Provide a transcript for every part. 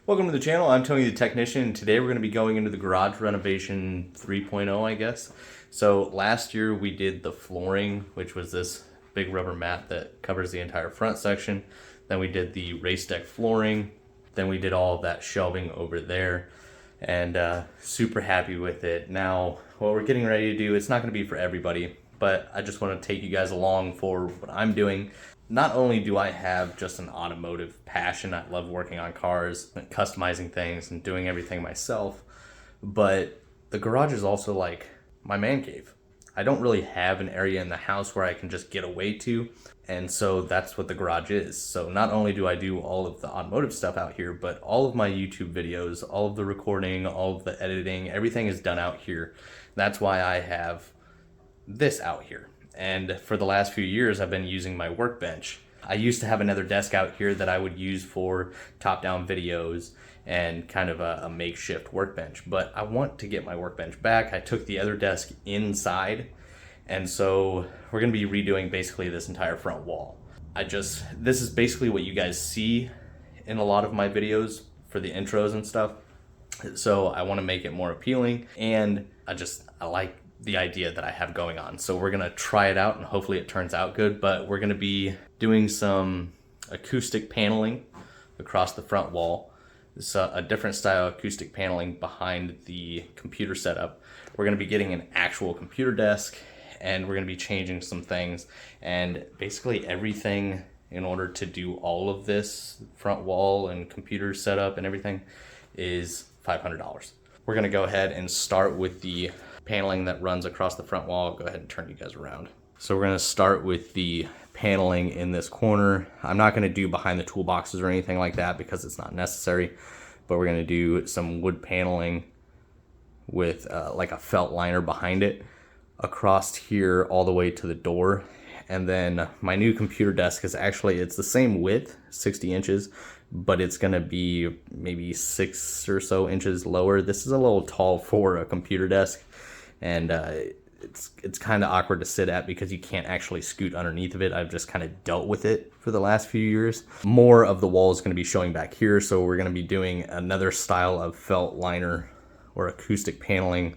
Welcome to the channel. I'm Tony the Technician, and today we're going to be going into the garage renovation 3.0, I guess. So last year we did the flooring, which was this big rubber mat that covers the entire front section. Then we did the raised deck flooring. Then we did all of that shelving over there, and super happy with it. Now, what we're getting ready to do, it's not going to be for everybody, but I just want to take you guys along for what I'm doing. Not only do I have just an automotive passion, I love working on cars and customizing things and doing everything myself, but the garage is also like my man cave. I don't really have an area in the house where I can just get away to, and so that's what the garage is. So not only do I do all of the automotive stuff out here, but all of my YouTube videos, all of the recording, all of the editing, everything is done out here. That's why I have this out here. And for the last few years, I've been using my Workbench. I used to have another desk out here that I would use for top-down videos and kind of a makeshift workbench. But I want to get my Workbench back. I took the other desk inside, and so we're going to be redoing basically this entire front wall. This is basically what you guys see in a lot of my videos for the intros and stuff. So I want to make it more appealing, and I like the idea that I have going on. So we're gonna try it out and hopefully it turns out good, but we're gonna be doing some acoustic paneling across the front wall. It's a different style acoustic paneling behind the computer setup. We're gonna be getting an actual computer desk, and we're gonna be changing some things, and basically everything in order to do all of this front wall and computer setup and everything is $500. We're gonna go ahead and start with the paneling that runs across the front wall. I'll go ahead and turn you guys around. So we're gonna start with the paneling in this corner. I'm not gonna do behind the toolboxes or anything like that because it's not necessary, but we're gonna do some wood paneling with like a felt liner behind it across here all the way to the door. And then my new computer desk is it's the same width, 60 inches, but it's gonna be maybe 6 or so inches lower. This is a little tall for a computer desk, and it's kind of awkward to sit at because you can't actually scoot underneath of it. I've just kind of dealt with it for the last few years. More of the wall is going to be showing back here, so we're going to be doing another style of felt liner or acoustic paneling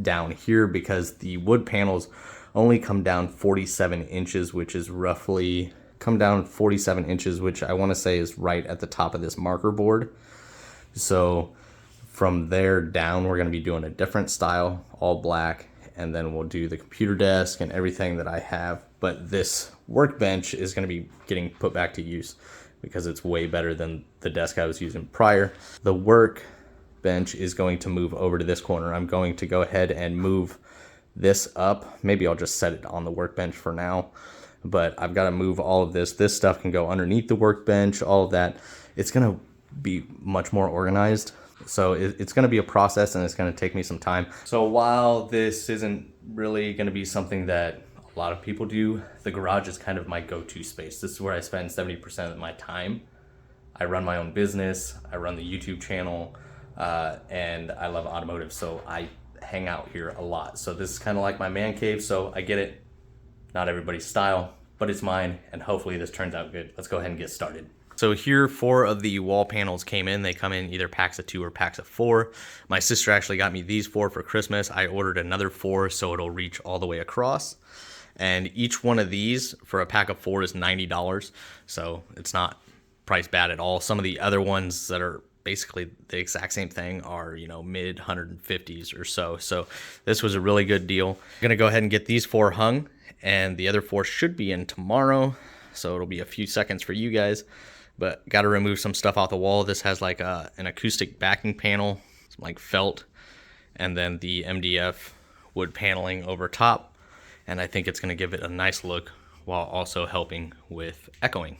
down here because the wood panels only come down 47 inches, which is roughly come down 47 inches, which I want to say is right at the top of this marker board. So from there down, we're going to be doing a different style, all black, and then we'll do the computer desk and everything that I have. But this workbench is going to be getting put back to use because it's way better than the desk I was using prior. The workbench is going to move over to this corner. I'm going to go ahead and move this up. Maybe I'll just set it on the workbench for now, but I've got to move all of this. This stuff can go underneath the workbench, all of that. It's going to be much more organized. So it's going to be a process, and it's going to take me some time. So while this isn't really going to be something that a lot of people do, the garage is kind of my go-to space. This is where I spend 70% of my time. I run my own business, I run the YouTube channel, and I love automotive, so I hang out here a lot. So this is kind of like my man cave, so I get it. Not everybody's style, but it's mine, and hopefully this turns out good. Let's go ahead and get started. So here, 4 of the wall panels came in. They come in either packs of 2 or packs of 4. My sister actually got me these 4 for Christmas. I ordered another 4 so it'll reach all the way across. And each one of these for a pack of 4 is $90. So it's not priced bad at all. Some of the other ones that are basically the exact same thing are, mid 150s or so. So this was a really good deal. I'm gonna go ahead and get these 4 hung, and the other 4 should be in tomorrow. So it'll be a few seconds for you guys. But got to remove some stuff off the wall. This has like an acoustic backing panel, some like felt, and then the MDF wood paneling over top. And I think it's going to give it a nice look while also helping with echoing.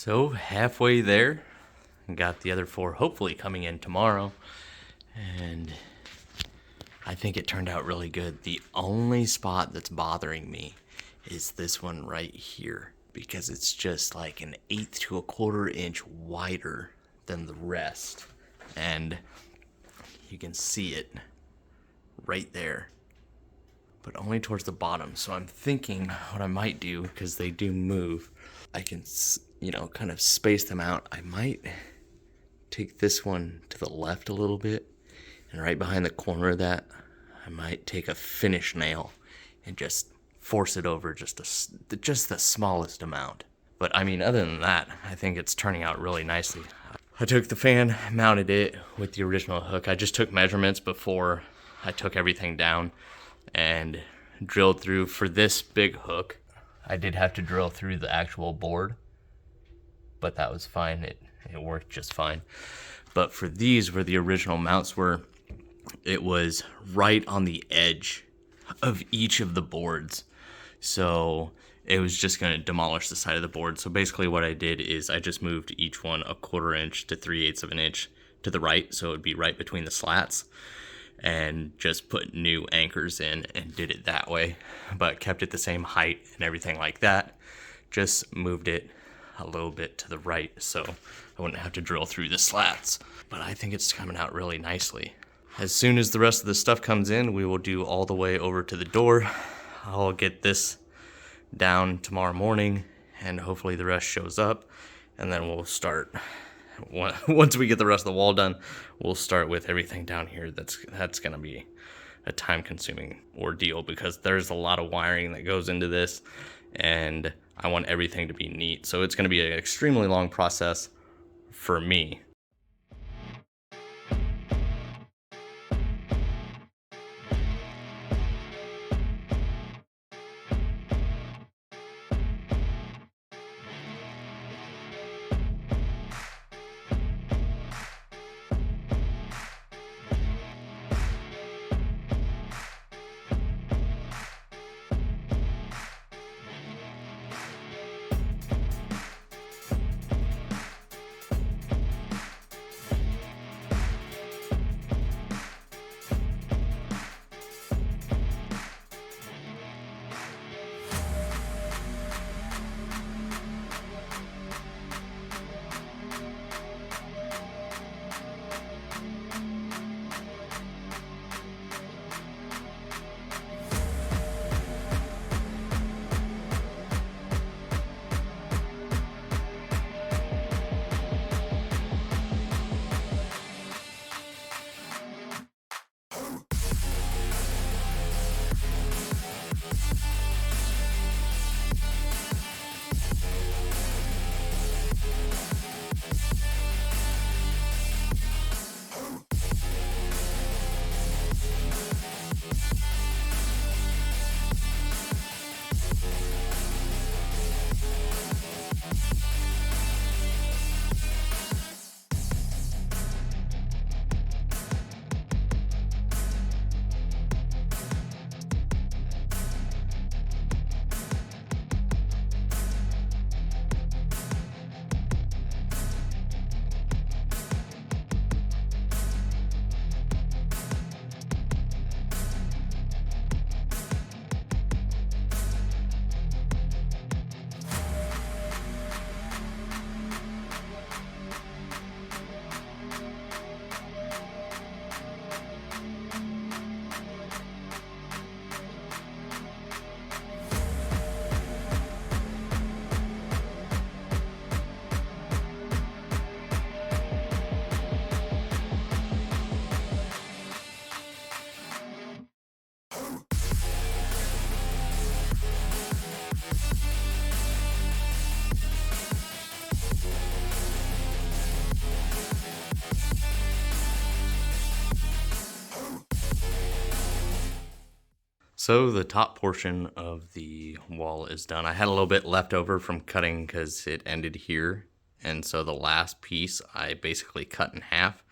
So halfway there, got the other 4 hopefully coming in tomorrow, and I think it turned out really good. The only spot that's bothering me is this one right here, because it's just like an 1/8 to 1/4 inch wider than the rest, and you can see it right there, but only towards the bottom. So I'm thinking what I might do, because they do move, I can, kind of space them out. I might take this one to the left a little bit, and right behind the corner of that, I might take a finish nail and just force it over just the smallest amount. But I mean, other than that, I think it's turning out really nicely. I took the fan, mounted it with the original hook. I just took measurements before I took everything down and drilled through. For this big hook, I did have to drill through the actual board, but that was fine. It worked just fine. But for these, where the original mounts were, it was right on the edge of each of the boards. So it was just going to demolish the side of the board. So basically what I did is I just moved each one 1/4 inch to 3/8 of an inch to the right, so it would be right between the slats, and just put new anchors in and did it that way, but kept it the same height and everything like that. Just moved it a little bit to the right so I wouldn't have to drill through the slats. But I think it's coming out really nicely. As soon as the rest of the stuff comes in, we will do all the way over to the door. I'll get this down tomorrow morning, and hopefully the rest shows up, and then we'll start. Once we get the rest of the wall done, we'll start with everything down here. That's gonna be a time-consuming ordeal, because there's a lot of wiring that goes into this, and I want everything to be neat. So it's gonna be an extremely long process for me. So the top portion of the wall is done. I had a little bit left over from cutting because it ended here. And so the last piece I basically cut in half,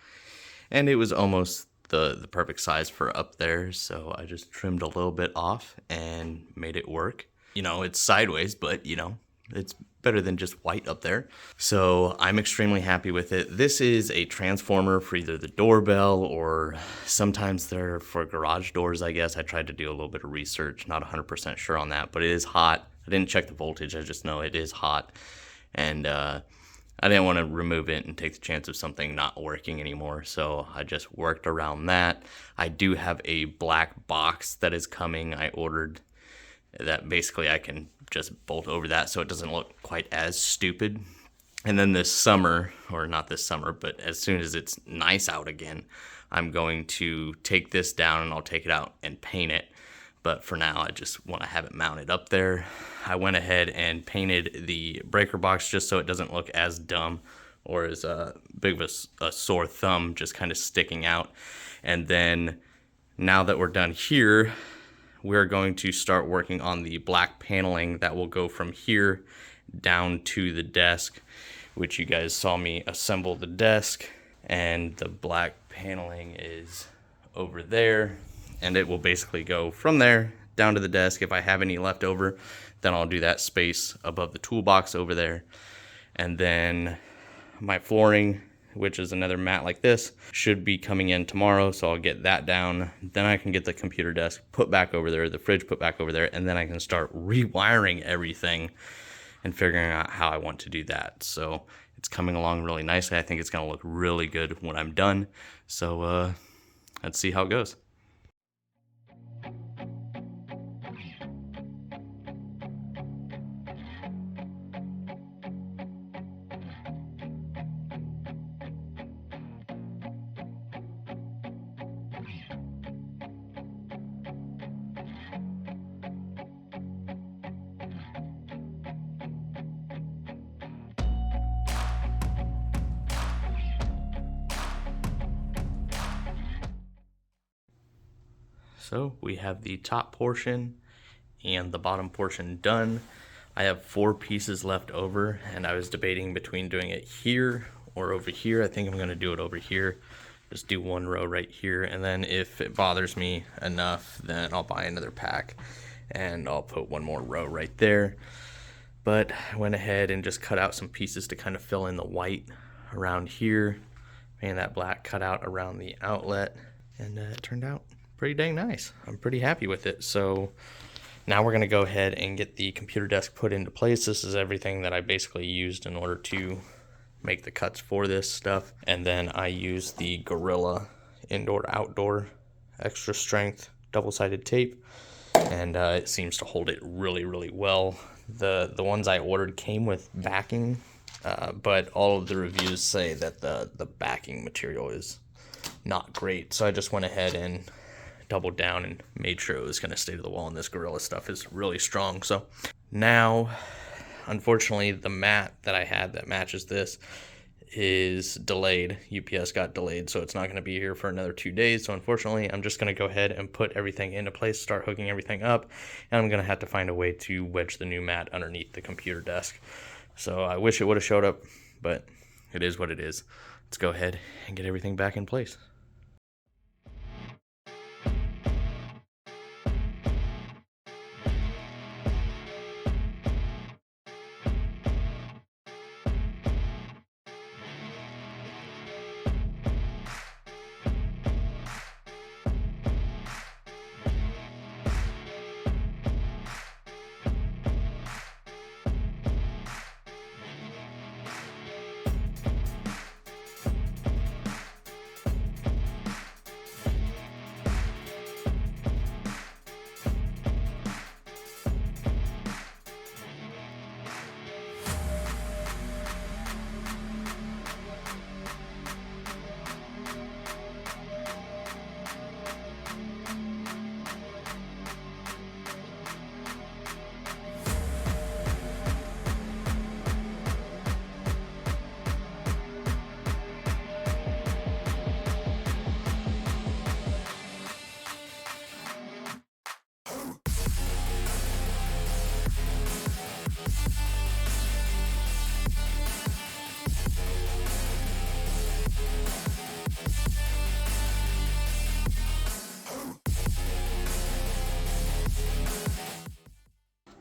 and it was almost the perfect size for up there. So I just trimmed a little bit off and made it work. It's sideways, but It's better than just white up there. So I'm extremely happy with it. This is a transformer for either the doorbell or sometimes they're for garage doors, I guess. I tried to do a little bit of research, not 100% sure on that, but it is hot. I didn't check the voltage, I just know it is hot. And I didn't want to remove it and take the chance of something not working anymore, so I just worked around that. I do have a black box that is coming. I ordered that basically I can just bolt over that so it doesn't look quite as stupid. And then this summer, or not this summer, but as soon as it's nice out again, I'm going to take this down and I'll take it out and paint it. But for now, I just want to have it mounted up there. I went ahead and painted the breaker box just so it doesn't look as dumb or as big of a sore thumb just kind of sticking out. And then now that we're done here, we're going to start working on the black paneling that will go from here down to the desk, which you guys saw me assemble the desk, and the black paneling is over there, and it will basically go from there down to the desk. If I have any left over, then I'll do that space above the toolbox over there. And then my flooring, which is another mat like this, should be coming in tomorrow, so I'll get that down. Then I can get the computer desk put back over there, the fridge put back over there, and then I can start rewiring everything and figuring out how I want to do that. So it's coming along really nicely. I think it's gonna look really good when I'm done. So let's see how it goes. So we have the top portion and the bottom portion done. I have 4 pieces left over, and I was debating between doing it here or over here. I think I'm gonna do it over here. Just do 1 row right here, and then if it bothers me enough, then I'll buy another pack and I'll put 1 more row right there. But I went ahead and just cut out some pieces to kind of fill in the white around here, and that black cut out around the outlet, and it turned out pretty dang nice. I'm pretty happy with it. So now we're gonna go ahead and get the computer desk put into place. This is everything that I basically used in order to make the cuts for this stuff. And then I use the Gorilla indoor outdoor extra strength double-sided tape, and it seems to hold it really well. The ones I ordered came with backing, but all of the reviews say that the backing material is not great. So I just went ahead and doubled down and made sure it was going to stay to the wall, and this Gorilla stuff is really strong. So now, unfortunately, the mat that I had that matches this is delayed. UPS got delayed, so it's not going to be here for another 2 days. So unfortunately, I'm just going to go ahead and put everything into place, start hooking everything up, and I'm going to have to find a way to wedge the new mat underneath the computer desk. So I wish it would have showed up, but it is what it is. Let's go ahead and get everything back in place.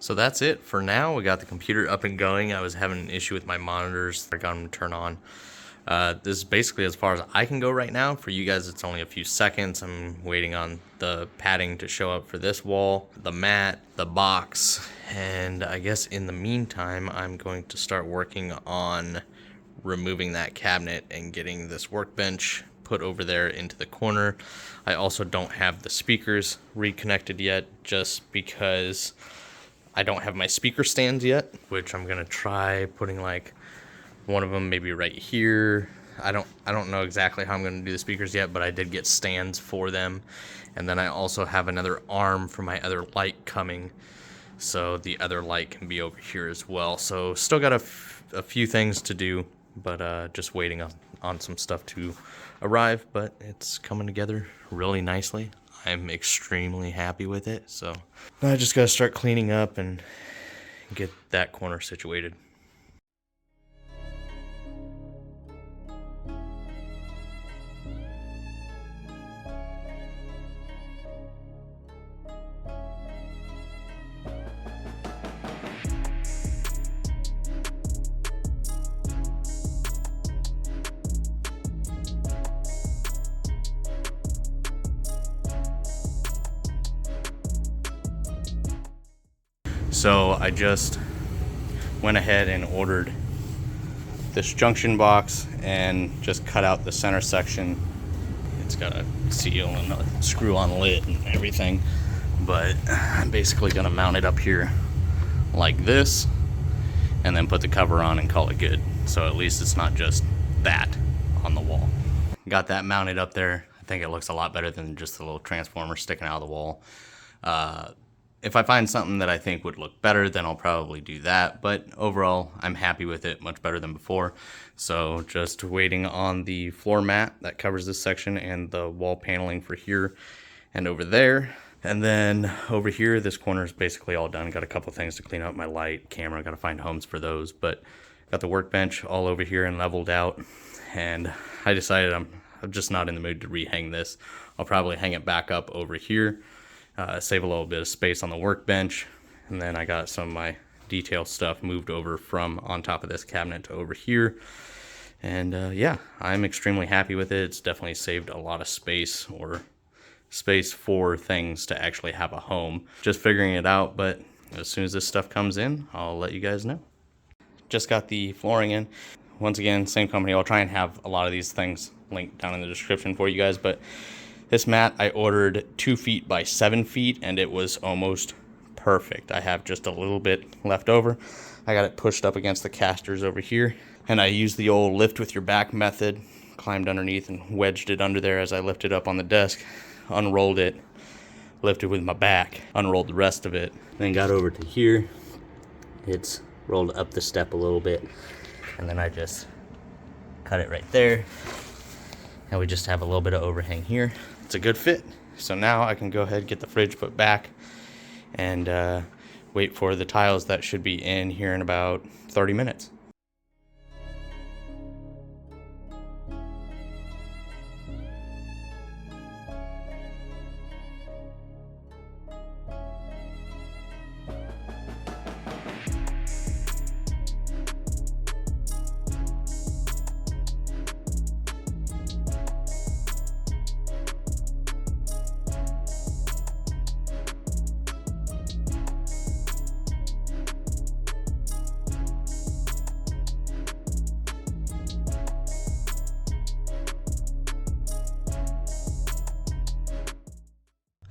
So that's it for now. We got the computer up and going. I was having an issue with my monitors. I got them to turn on. This is basically as far as I can go right now. For you guys, it's only a few seconds. I'm waiting on the padding to show up for this wall, the mat, the box, and I guess in the meantime, I'm going to start working on removing that cabinet and getting this workbench put over there into the corner. I also don't have the speakers reconnected yet, just because I don't have my speaker stands yet, which I'm gonna try putting like one of them maybe right here. I don't know exactly how I'm gonna do the speakers yet, but I did get stands for them. And then I also have another arm for my other light coming, so the other light can be over here as well. So still got a few things to do, but just waiting on some stuff to arrive, but it's coming together really nicely. I'm extremely happy with it. So now I just gotta start cleaning up and get that corner situated. So I just went ahead and ordered this junction box and just cut out the center section. It's got a seal and a screw-on lid and everything, but I'm basically gonna mount it up here like this and then put the cover on and call it good. So at least it's not just that on the wall. Got that mounted up there. I think it looks a lot better than just a little transformer sticking out of the wall. If I find something that I think would look better, then I'll probably do that. But overall, I'm happy with it, much better than before. So just waiting on the floor mat that covers this section and the wall paneling for here and over there. And then over here, this corner is basically all done. Got a couple things to clean up, my light, camera, got to find homes for those. But got the workbench all over here and leveled out. And I decided I'm just not in the mood to rehang this. I'll probably hang it back up over here. Save a little bit of space on the workbench, and then I got some of my detail stuff moved over from on top of this cabinet to over here. And yeah, I'm extremely happy with it. It's definitely saved a lot of space, or space for things to actually have a home. Just figuring it out, but as soon as this stuff comes in, I'll let you guys know. Just got the flooring in. Once again, same company. I'll try and have a lot of these things linked down in the description for you guys, but this mat I ordered 2 feet by 7 feet, and it was almost perfect. I have just a little bit left over. I got it pushed up against the casters over here, and I used the old lift with your back method, climbed underneath and wedged it under there as I lifted up on the desk, unrolled it, lifted with my back, unrolled the rest of it, then got over to here. It's rolled up the step a little bit, and then I just cut it right there. And we just have a little bit of overhang here. It's a good fit. So now I can go ahead and get the fridge put back and wait for the tiles that should be in here in about 30 minutes.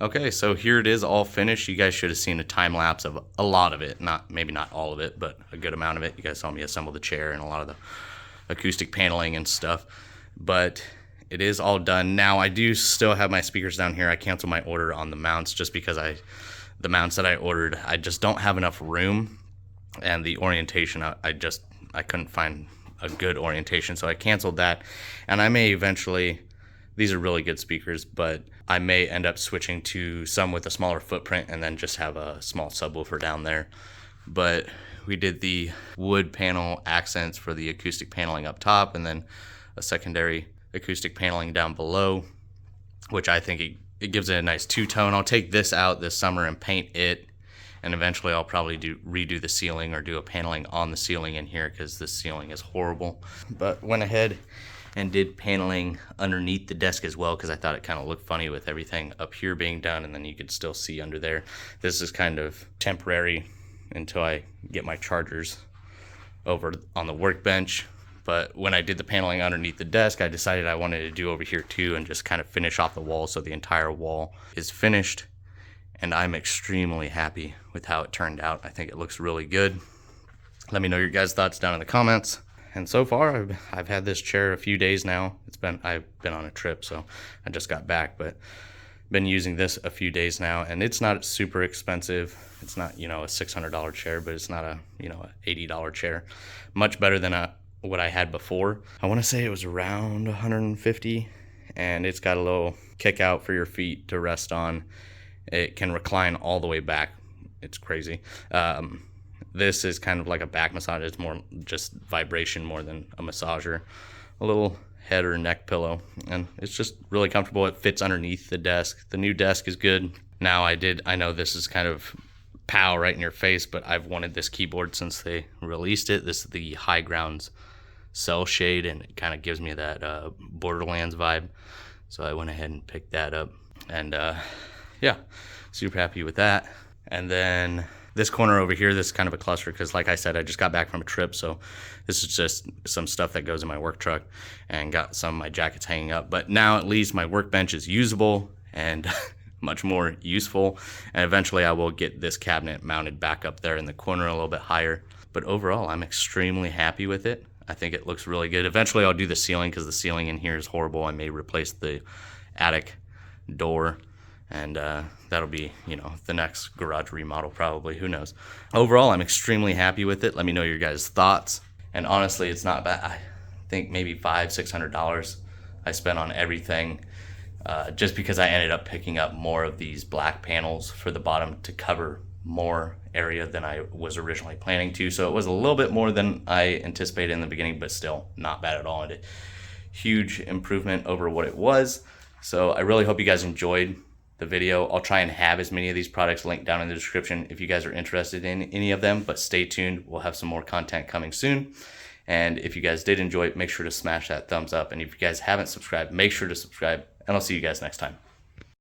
Okay, so here it is all finished. You guys should have seen a time lapse of a lot of it. Maybe not all of it, but a good amount of it. You guys saw me assemble the chair and a lot of the acoustic paneling and stuff. But it is all done. Now I do still have my speakers down here. I canceled my order on the mounts just because the mounts that I ordered, I just don't have enough room, and the orientation, I couldn't find a good orientation, so I canceled that. And I may eventually, these are really good speakers, but I may end up switching to some with a smaller footprint and then just have a small subwoofer down there. But we did the wood panel accents for the acoustic paneling up top, and then a secondary acoustic paneling down below, which I think it gives it a nice two-tone. I'll take this out this summer and paint it, And eventually I'll probably redo the ceiling or do a paneling on the ceiling in here because this ceiling is horrible. But went ahead and did paneling underneath the desk as well because I thought it kind of looked funny with everything up here being done and then you could still see under there. This is kind of temporary until I get my chargers over on the workbench. But when I did the paneling underneath the desk, I decided I wanted to do over here too and just kind of finish off the wall so the entire wall is finished. And I'm extremely happy with how it turned out. I think it looks really good. Let me know your guys' thoughts down in the comments. And so far, I've had this chair a few days now. I've been on a trip, so I just got back, but been using this a few days now, and it's not super expensive. It's not, you know, a $600 chair, but it's not a, you know, a $80 chair. Much better than what I had before. I want to say it was around 150, and it's got a little kick out for your feet to rest on. It can recline all the way back. It's crazy. This is kind of like a back massage. It's more just vibration more than a massager. A little head or neck pillow, and it's just really comfortable. It fits underneath the desk. The new desk is good. Now I know this is kind of pow right in your face, but I've wanted this keyboard since they released it. This is the High Grounds Cell Shade, and it kind of gives me that Borderlands vibe. So I went ahead and picked that up, and yeah, super happy with that. And then this corner over here, this is kind of a cluster because like I said, I just got back from a trip. So this is just some stuff that goes in my work truck and got some of my jackets hanging up. But now at least my workbench is usable and much more useful. And eventually I will get this cabinet mounted back up there in the corner a little bit higher. But overall, I'm extremely happy with it. I think it looks really good. Eventually I'll do the ceiling because the ceiling in here is horrible. I may replace the attic door. And that'll be, you know, the next garage remodel probably, who knows. Overall, I'm extremely happy with it. Let me know your guys' thoughts. And honestly, it's not bad. I think maybe $500-600 I spent on everything just because I ended up picking up more of these black panels for the bottom to cover more area than I was originally planning to. So it was a little bit more than I anticipated in the beginning, but still not bad at all. And a huge improvement over what it was. So I really hope you guys enjoyed the video. I'll try and have as many of these products linked down in the description if you guys are interested in any of them, but stay tuned. We'll have some more content coming soon. And if you guys did enjoy it, make sure to smash that thumbs up. And if you guys haven't subscribed, make sure to subscribe, and I'll see you guys next time.